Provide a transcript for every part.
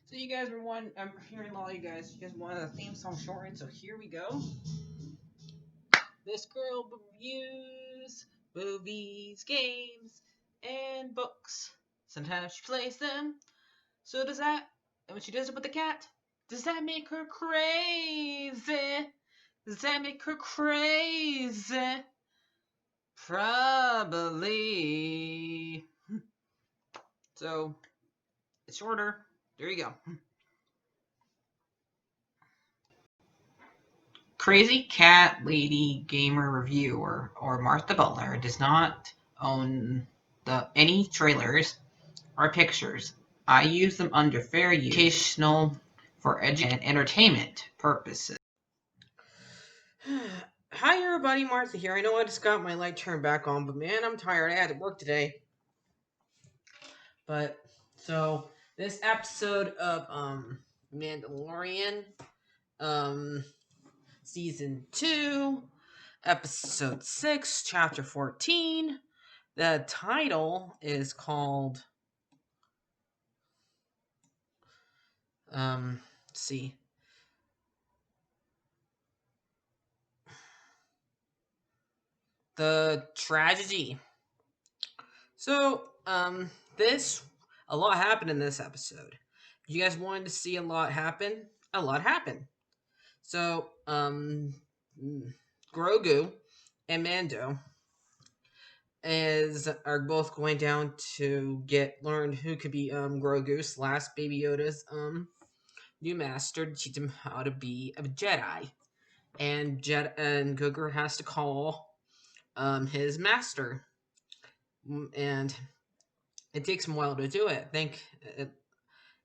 So you guys were one. I'm hearing a lot of you guys. You guys wanted a theme song shortened, so here we go. This girl reviews movies, games, and books. Sometimes she plays them. So does that? And when she does it with the cat, does that make her crazy? Does that make her crazy? Probably. So it's shorter. There you go. Crazy Cat Lady Gamer Reviewer or Martha Butler does not own any trailers or pictures. I use them under fair use, educational, for education and entertainment purposes. Hi everybody, Martha here. I know I just got my light turned back on, but man, I'm tired. I had to work today. But so this episode of Mandalorian, um season 2, episode 6, chapter 14. The title is called let's see. The Tragedy. So, this a lot happened in this episode. You guys wanted to see a lot happen? A lot happened. So, Grogu and Mando are both going down to learn who could be Grogu's last Baby Yoda's new master to teach him how to be a Jedi. And Grogu has to call his master, and it takes him a while to do it. I think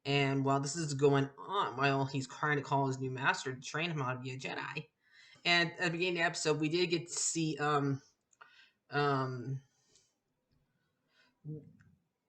and while this is going on, while he's trying to call his new master to train him how to be a Jedi, and at the beginning of the episode, we did get to see um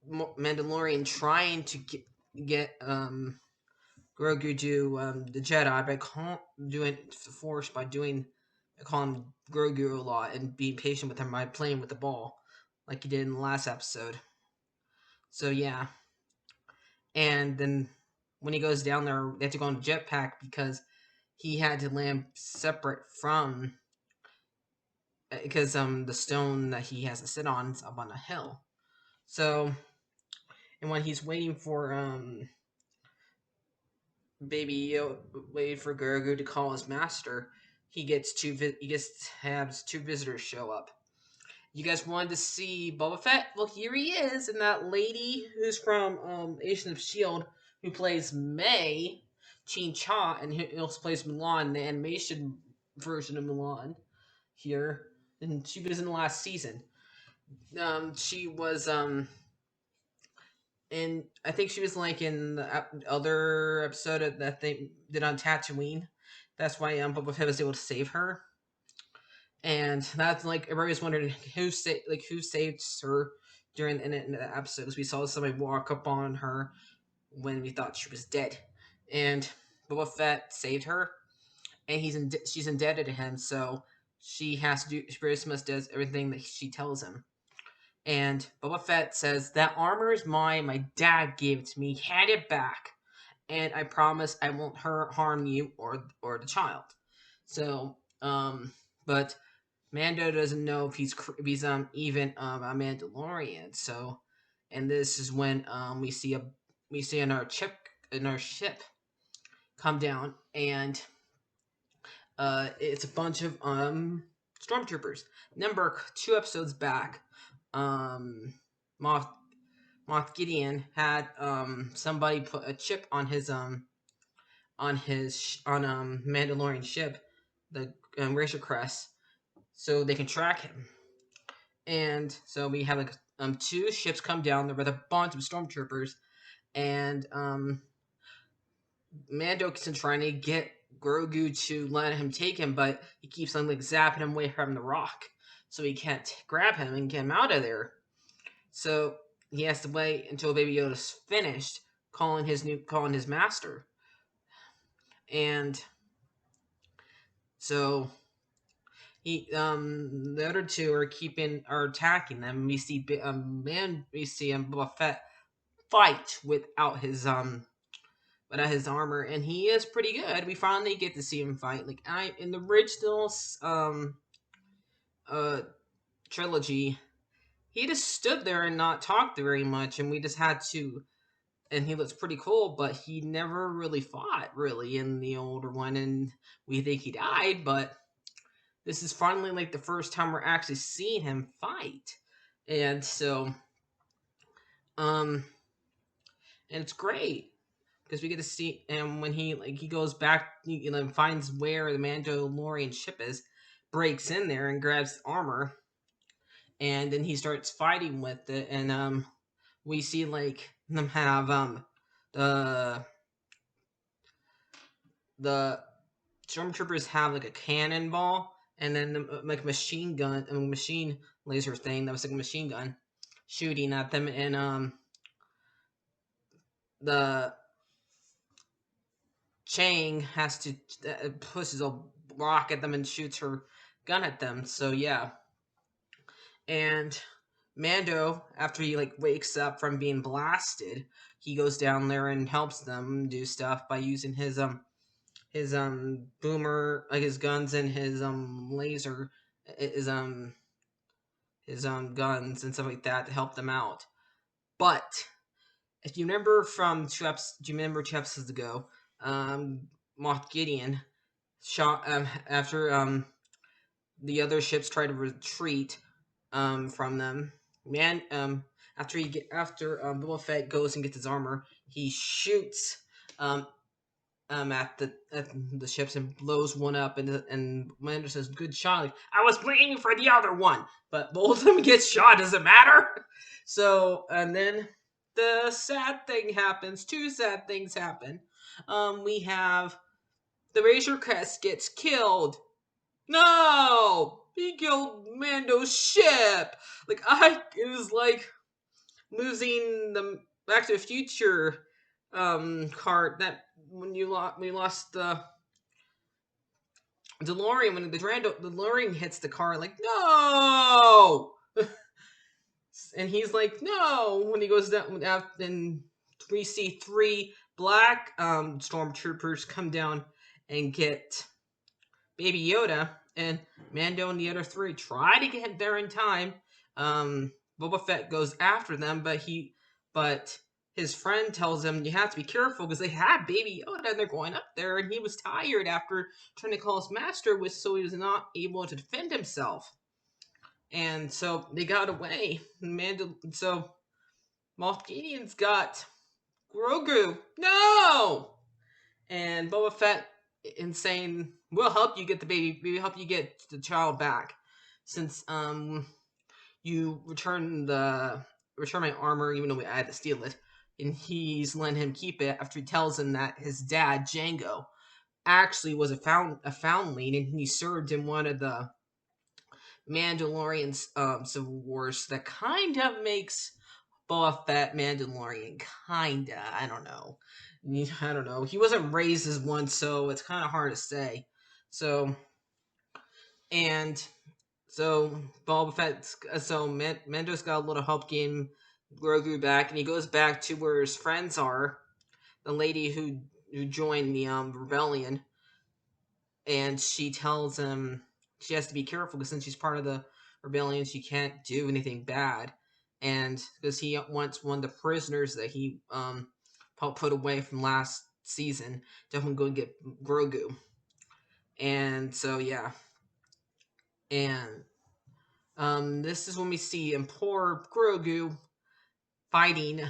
Mandalorian trying to get Grogu to the Jedi by doing the Force by calling Grogu a lot and being patient with him by playing with the ball, like he did in the last episode. So yeah, and then when he goes down there, they have to go on a jetpack because he had to land separate from because the stone that he has to sit on is up on a hill. So, and when he's waiting for waiting for Grogu to call his master, he has two visitors show up. You guys wanted to see Boba Fett? Well, here he is, and that lady who's from Agents of Shield, who plays May Chin Cha, and who also plays Mulan, the animation version of Mulan here, and she was in the last season. She was and I think she was like in the other episode that they did on Tatooine. That's why Boba Fett was able to save her, and that's like everybody was wondering who saved her during the episode, because we saw somebody walk up on her when we thought she was dead, and Boba Fett saved her, and she's indebted to him, so she has to do. She very much does everything that she tells him. And Boba Fett says, "That armor is mine. My dad gave it to me. Hand it back, and I promise I won't harm you or the child." So, but Mando doesn't know if he's even a Mandalorian. So, and this is when we see in our ship come down, and it's a bunch of stormtroopers. Number 2 episodes back, Moff Gideon had somebody put a chip on his Mandalorian ship, the Razor Crest, so they can track him. And so we have like 2 ships come down there with a bunch of stormtroopers, and Mando keeps trying to get Grogu to let him take him, but he keeps on like zapping him away from the rock, so he can't grab him and get him out of there. So he has to wait until Baby Yoda's finished calling his master, and so the other 2 are attacking them. We see Boba Fett fight without his without his armor, and he is pretty good. We finally get to see him fight. Like I in the original uh trilogy, he just stood there and not talked very much, and we just had to. And he looks pretty cool, but he never really fought really in the older one, and we think he died. But this is finally like the first time we're actually seeing him fight, and so um, and it's great because we get to see him when he goes back, finds where the Mandalorian ship is, breaks in there and grabs the armor, and then he starts fighting with it, and we see like them have the the stormtroopers have like a cannonball, and then like a machine laser thing that was like a machine gun shooting at them, and the Chang has to pushes a rock at them and shoots her gun at them. So yeah, and Mando, after he like wakes up from being blasted, he goes down there and helps them do stuff by using his boomer, like his guns, and his laser, his guns and stuff like that to help them out. But if you remember from do you remember 2 episodes ago, Moff Gideon shot after the other ships tried to retreat from them. Man, after Boba Fett goes and gets his armor, he shoots um at the ships and blows one up, and Mando says, "Good shot." Like, I was aiming for the other one, but both of them get shot. Does it matter? So, and then the sad thing happens. Two sad things happen. We have the Razor Crest gets killed. No, he killed Mando's ship. It was like losing the Back to the Future card that when we lost the DeLorean, when the DeLorean hits the car, like, no, and he's like, no, when he goes down out, and we see 3 black stormtroopers come down and get Baby Yoda, and Mando and the other 3 try to get there in time. Boba Fett goes after them, but his friend tells him you have to be careful because they have Baby Yoda and they're going up there, and he was tired after trying to call his master, so he was not able to defend himself. And so they got away. So Moff Gideon's got Grogu. No! And Boba Fett saying, "We'll help you get the baby. We'll help you get the child back, since you return my armor, even though I had to steal it." And he's letting him keep it after he tells him that his dad Django actually was a foundling, and he served in one of the Mandalorian Civil Wars. That kind of makes Boba Fett Mandalorian, kinda. I don't know. He wasn't raised as one, so it's kind of hard to say. So, and so Boba Fett's Mando's got a little help getting Grogu back, and he goes back to where his friends are. The lady who joined the rebellion, and she tells him she has to be careful because since she's part of the rebellion, she can't do anything bad. And because he wants one of the prisoners that he put away from last season to help him go and get Grogu. And so yeah, and this is when we see poor Grogu fighting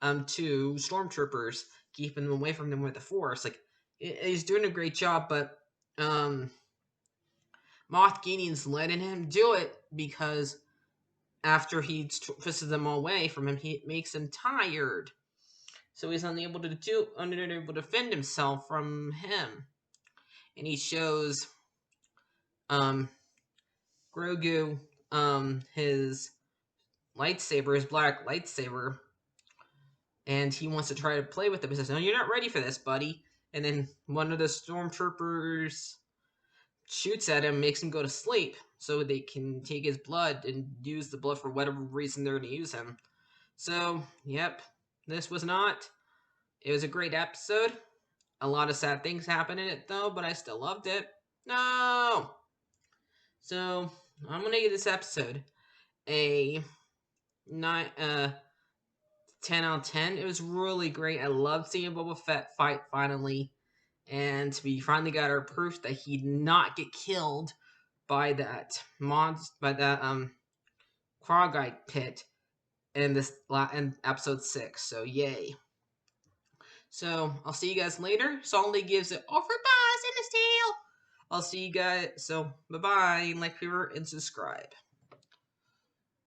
2 stormtroopers, keeping them away from them with the Force. Like, he's doing a great job, but Moff Gideon's letting him do it because after he twisted them all away from him, he makes him tired. So he's unable to defend himself from him. And he shows Grogu his lightsaber, his black lightsaber, and he wants to try to play with it. He says, "No, you're not ready for this, buddy." And then one of the stormtroopers shoots at him, makes him go to sleep so they can take his blood and use the blood for whatever reason they're going to use him. So, yep, it was a great episode. A lot of sad things happened in it though, but I still loved it. No. So I'm gonna give this episode a 10 out of 10. It was really great. I loved seeing Boba Fett fight finally, and we finally got our proof that he'd not get killed by that Krogite pit in in episode 6. So yay. So I'll see you guys later. Sully gives it over buzz in his tail. I'll see you guys. So bye bye, like, favorite, and subscribe.